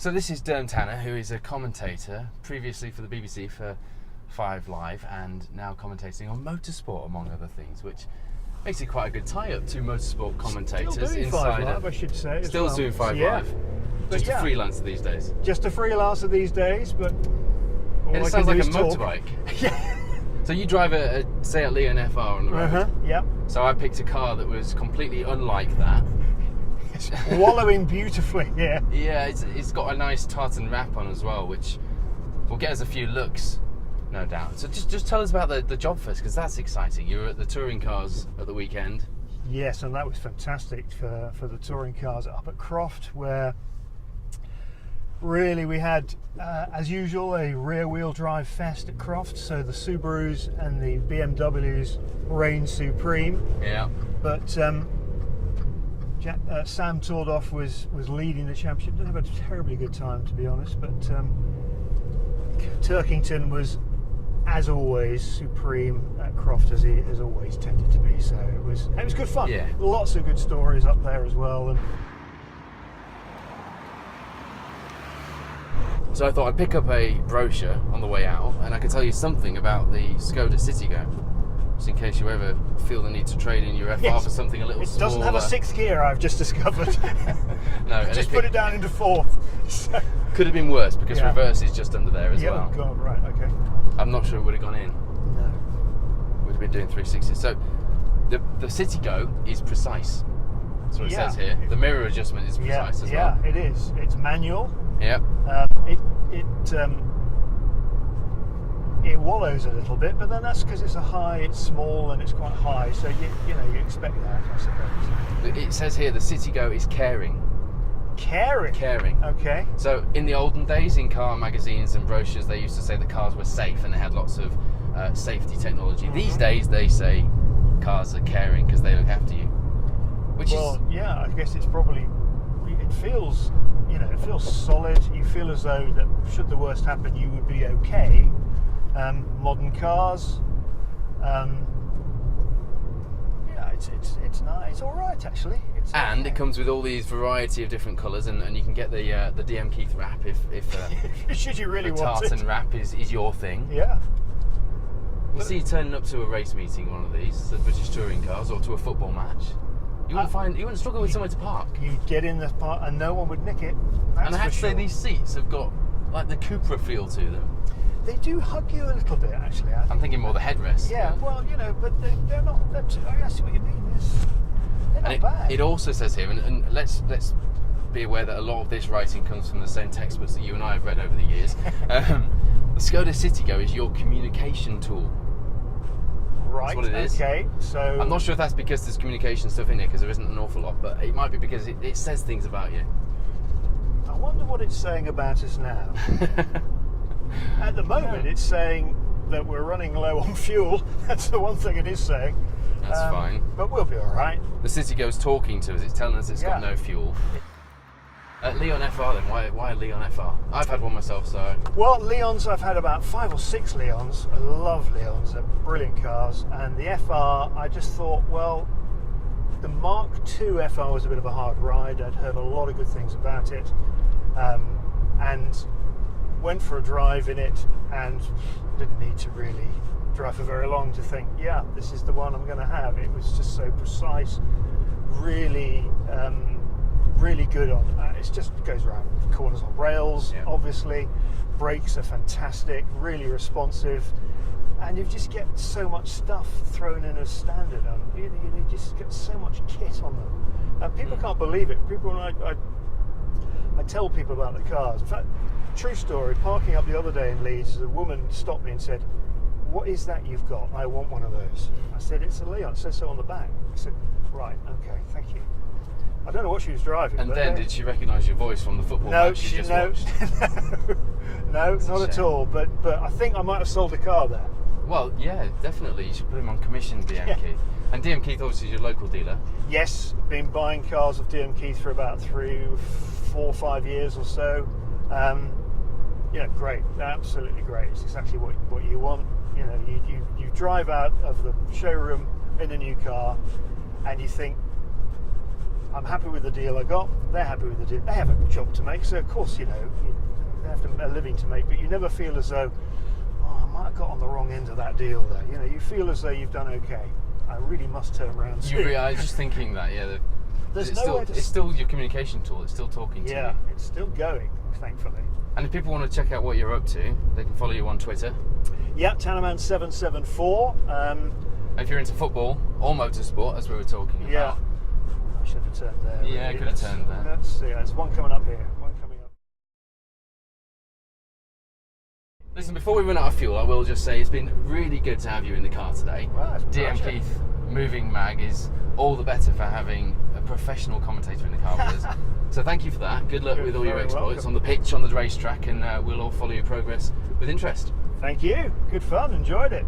So this is Derm Tanner, who is a commentator, previously for the BBC for 5 Live, and now commentating on motorsport, among other things, which makes it quite a good tie-up to motorsport commentators. Still doing 5 Live, I should say. Still doing 5 Live. Just a freelancer these days. Just a freelancer these days, but it sounds like a talk. motorbike. Yeah. So you drive a Seat Leon FR on the road. Yeah. So I picked a car that was completely unlike that. It's wallowing beautifully. Yeah. Yeah, it's got a nice tartan wrap on as well, which will get us a few looks, no doubt. So just tell us about the job first, because that's exciting. You were at the touring cars at the weekend. Yes, and that was fantastic for the touring cars up at Croft, where really we had, as usual, a rear-wheel drive fest at Croft. So the Subarus and the BMWs reigned supreme. Yeah. But Sam Tordoff was leading the championship. Didn't have a terribly good time, to be honest. But Turkington was, as always, supreme at Croft, as he has always tended to be. So it was good fun. Yeah. Lots of good stories up there as well. And so I thought I'd pick up a brochure on the way out, and I could tell you something about the Skoda Citigo, just in case you ever feel the need to trade in your FR for something a little smaller. It doesn't have a 6th gear, I've just discovered. No, just put it down into 4th. So. Could have been worse, because reverse is just under there as well. Oh God, right, okay. I'm not sure it would have gone in. No. Would have been doing 360s. So the Citigo is precise. That's what it says here. The mirror adjustment is precise as well. Yeah, it is. It's manual. Yep. It wallows a little bit, but then that's because it's small and it's quite high, so you expect that, I suppose. It says here the Citigo is caring. Caring. Okay. So in the olden days, in car magazines and brochures, they used to say that cars were safe and they had lots of safety technology. Mm-hmm. These days, they say cars are caring because they look after you. I guess it's probably. It feels solid. You feel as though that should the worst happen, you would be okay. Modern cars. It's nice. It's all right, actually. It comes with all these variety of different colours, and you can get the DM Keith wrap if should you really the want it. tartan wrap is your thing. Yeah. You see you turning up to a race meeting, one of these, the British touring cars, or to a football match. You wouldn't struggle with somewhere to park. You'd get in the park and no one would nick it. And I have to say, these seats have got like the Cupra feel to them. They do hug you a little bit, actually. I'm thinking more the headrest. Yeah, but they're not. I see what you mean. They're not bad. It also says here, and let's be aware that a lot of this writing comes from the same textbooks that you and I have read over the years. The Skoda Citigo is your communication tool. Right. That's what it is. Okay. So I'm not sure if that's because there's communication stuff in here, because there isn't an awful lot, but it might be because it says things about you. I wonder what it's saying about us now. At the moment, it's saying that we're running low on fuel. That's the one thing it is saying. That's fine. But we'll be all right. The Citigo's talking to us. It's telling us it's got no fuel. Leon FR then. Why Leon FR? I've had one myself, so. Well, Leons, I've had about 5 or 6 Leons. I love Leons. They're brilliant cars. And the FR, I just thought, well, the Mark II FR was a bit of a hard ride. I'd heard a lot of good things about it. And went for a drive in it and didn't need to really drive for very long to think, yeah, this is the one I'm going to have. It was just so precise, really good on. It just goes around corners on rails, obviously. Brakes are fantastic, really responsive, and you just get so much stuff thrown in as standard. You just get so much kit on them. And people can't believe it. People, I tell people about the cars. In fact, true story, parking up the other day in Leeds, a woman stopped me and said, "What is that you've got? I want one of those." I said, "It's a Leon, it says so on the back." I said, "Right, okay, thank you." I don't know what she was driving. And then did she recognise your voice from the football match she just watched? No, not at all. But I think I might have sold a car there. Well, yeah, definitely. You should put him on commission, DM Keith. And DM Keith obviously is your local dealer. Yes, been buying cars of DM Keith for about 3, 4, 5 years or so. Great, absolutely great. It's exactly what you want. You drive out of the showroom in a new car, and you think, I'm happy with the deal I got. They're happy with the deal. They have a job to make, so of course, they have a living to make. But you never feel as though, I might have got on the wrong end of that deal there. You feel as though you've done okay. I really must turn around soon. I was just thinking that, There's it's still your communication tool. It's still talking to you. Yeah, it's still going, thankfully. And if people want to check out what you're up to, they can follow you on Twitter. Yeah, Tannerman774. And if you're into football or motorsport, as we were talking about. I should have turned there. Yeah, I could have turned there. Let's see. There's one coming up here. One coming up. Listen, before we run out of fuel, I will just say it's been really good to have you in the car today. Wow, it's DM pleasure. Keith Moving Mag is all the better for having a professional commentator in the car with us. So thank you for that. Good luck with all your very exploits welcome. on the pitch, on the racetrack, and we'll all follow your progress with interest. Thank you. Good fun. Enjoyed it.